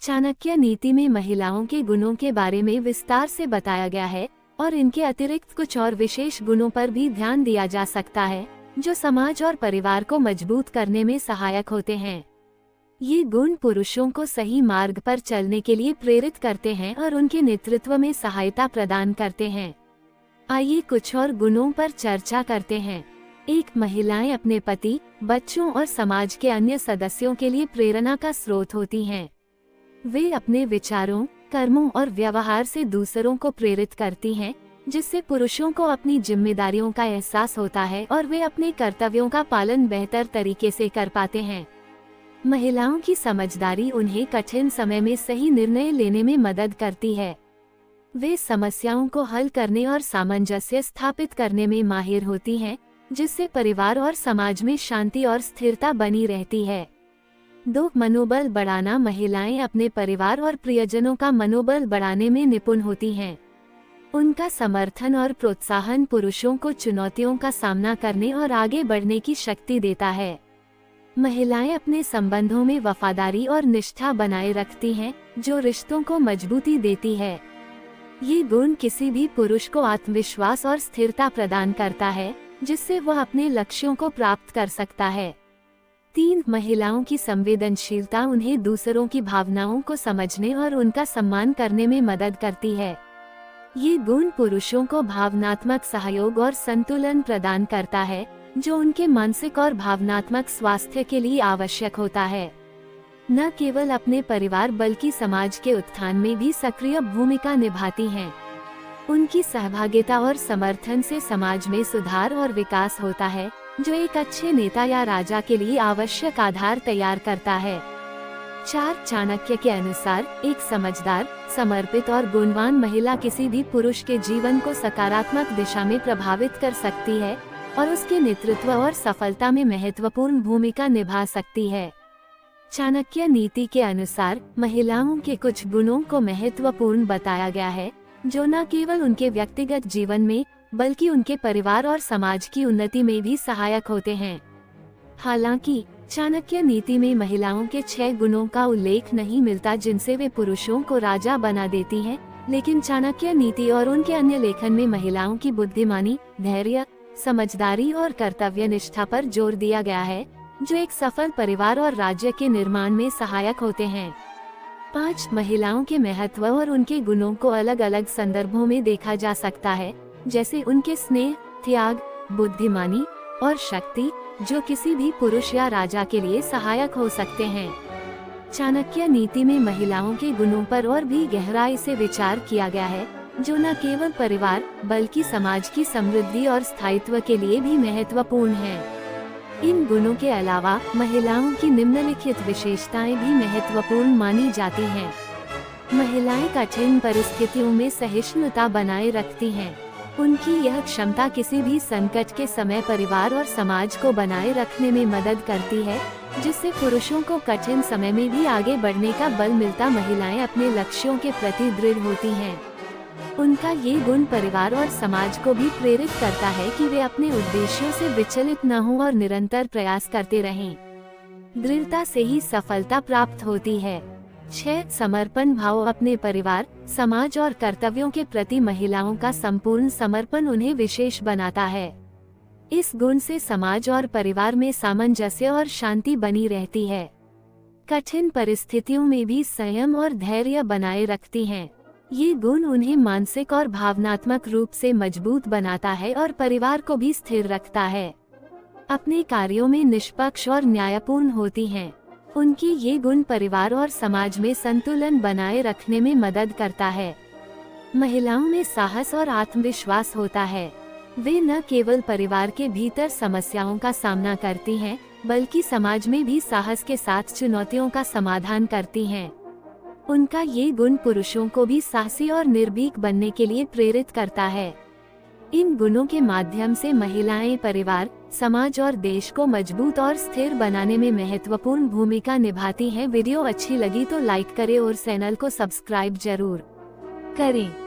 चाणक्य नीति में महिलाओं के गुणों के बारे में विस्तार से बताया गया है और इनके अतिरिक्त कुछ और विशेष गुणों पर भी ध्यान दिया जा सकता है जो समाज और परिवार को मजबूत करने में सहायक होते हैं। ये गुण पुरुषों को सही मार्ग पर चलने के लिए प्रेरित करते हैं और उनके नेतृत्व में सहायता प्रदान करते हैं। आइए कुछ और गुणों पर चर्चा करते हैं। एक, महिलाएं अपने पति, बच्चों और समाज के अन्य सदस्यों के लिए प्रेरणा का स्रोत होती हैं। वे अपने विचारों, कर्मों और व्यवहार से दूसरों को प्रेरित करती हैं, जिससे पुरुषों को अपनी जिम्मेदारियों का एहसास होता है और वे अपने कर्तव्यों का पालन बेहतर तरीके से कर पाते हैं। महिलाओं की समझदारी उन्हें कठिन समय में सही निर्णय लेने में मदद करती है। वे समस्याओं को हल करने और सामंजस्य स्थापित करने में माहिर होती हैं, जिससे परिवार और समाज में शांति और स्थिरता बनी रहती है। 2, मनोबल बढ़ाना। महिलाएं अपने परिवार और प्रियजनों का मनोबल बढ़ाने में निपुण होती हैं। उनका समर्थन और प्रोत्साहन पुरुषों को चुनौतियों का सामना करने और आगे बढ़ने की शक्ति देता है। महिलाएं अपने संबंधों में वफादारी और निष्ठा बनाए रखती हैं, जो रिश्तों को मजबूती देती है। ये गुण किसी भी पुरुष को आत्मविश्वास और स्थिरता प्रदान करता है, जिससे वह अपने लक्ष्यों को प्राप्त कर सकता है। 3, महिलाओं की संवेदनशीलता उन्हें दूसरों की भावनाओं को समझने और उनका सम्मान करने में मदद करती है। ये गुण पुरुषों को भावनात्मक सहयोग और संतुलन प्रदान करता है, जो उनके मानसिक और भावनात्मक स्वास्थ्य के लिए आवश्यक होता है। न केवल अपने परिवार बल्कि समाज के उत्थान में भी सक्रिय भूमिका निभाती हैं। उनकी सहभागिता और समर्थन से समाज में सुधार और विकास होता है, जो एक अच्छे नेता या राजा के लिए आवश्यक आधार तैयार करता है। 4, चाणक्य के अनुसार एक समझदार, समर्पित और गुणवान महिला किसी भी पुरुष के जीवन को सकारात्मक दिशा में प्रभावित कर सकती है और उसके नेतृत्व और सफलता में महत्वपूर्ण भूमिका निभा सकती है। चाणक्य नीति के अनुसार महिलाओं के कुछ गुणों को महत्वपूर्ण बताया गया है, जो न केवल उनके व्यक्तिगत जीवन में बल्कि उनके परिवार और समाज की उन्नति में भी सहायक होते हैं। हालांकि चाणक्य नीति में महिलाओं के 6 गुणों का उल्लेख नहीं मिलता जिनसे वे पुरुषों को राजा बना देती हैं, लेकिन चाणक्य नीति और उनके अन्य लेखन में महिलाओं की बुद्धिमानी, धैर्य, समझदारी और कर्तव्य निष्ठा पर जोर दिया गया है, जो एक सफल परिवार और राज्य के निर्माण में सहायक होते हैं। 5, महिलाओं के महत्व और उनके गुणों को अलग अलग संदर्भों में देखा जा सकता है, जैसे उनके स्नेह, त्याग, बुद्धिमानी और शक्ति, जो किसी भी पुरुष या राजा के लिए सहायक हो सकते हैं। चाणक्य नीति में महिलाओं के गुणों पर और भी गहराई से विचार किया गया है, जो न केवल परिवार बल्कि समाज की समृद्धि और स्थायित्व के लिए भी महत्वपूर्ण है। इन गुणों के अलावा महिलाओं की निम्नलिखित विशेषताएं भी महत्वपूर्ण मानी जाती हैं। महिलाएं कठिन परिस्थितियों में सहिष्णुता बनाए रखती हैं। उनकी यह क्षमता किसी भी संकट के समय परिवार और समाज को बनाए रखने में मदद करती है, जिससे पुरुषों को कठिन समय में भी आगे बढ़ने का बल मिलता। महिलाएं अपने लक्ष्यों के प्रति दृढ़ होती हैं। उनका ये गुण परिवार और समाज को भी प्रेरित करता है कि वे अपने उद्देश्यों से विचलित न हों और निरंतर प्रयास करते रहें। दृढ़ता से ही सफलता प्राप्त होती है। 6, समर्पण भाव। अपने परिवार, समाज और कर्तव्यों के प्रति महिलाओं का संपूर्ण समर्पण उन्हें विशेष बनाता है। इस गुण से समाज और परिवार में सामंजस्य और शांति बनी रहती है। कठिन परिस्थितियों में भी संयम और धैर्य बनाए रखती हैं। ये गुण उन्हें मानसिक और भावनात्मक रूप से मजबूत बनाता है और परिवार को भी स्थिर रखता है। अपने कार्यों में निष्पक्ष और न्यायपूर्ण होती हैं। उनकी ये गुण परिवार और समाज में संतुलन बनाए रखने में मदद करता है। महिलाओं में साहस और आत्मविश्वास होता है। वे न केवल परिवार के भीतर समस्याओं का सामना करती हैं, बल्कि समाज में भी साहस के साथ चुनौतियों का समाधान करती हैं। उनका ये गुण पुरुषों को भी साहसी और निर्भीक बनने के लिए प्रेरित करता है। इन गुणों के माध्यम से महिलाएं परिवार, समाज और देश को मजबूत और स्थिर बनाने में महत्वपूर्ण भूमिका निभाती हैं। वीडियो अच्छी लगी तो लाइक करें और चैनल को सब्सक्राइब जरूर करें।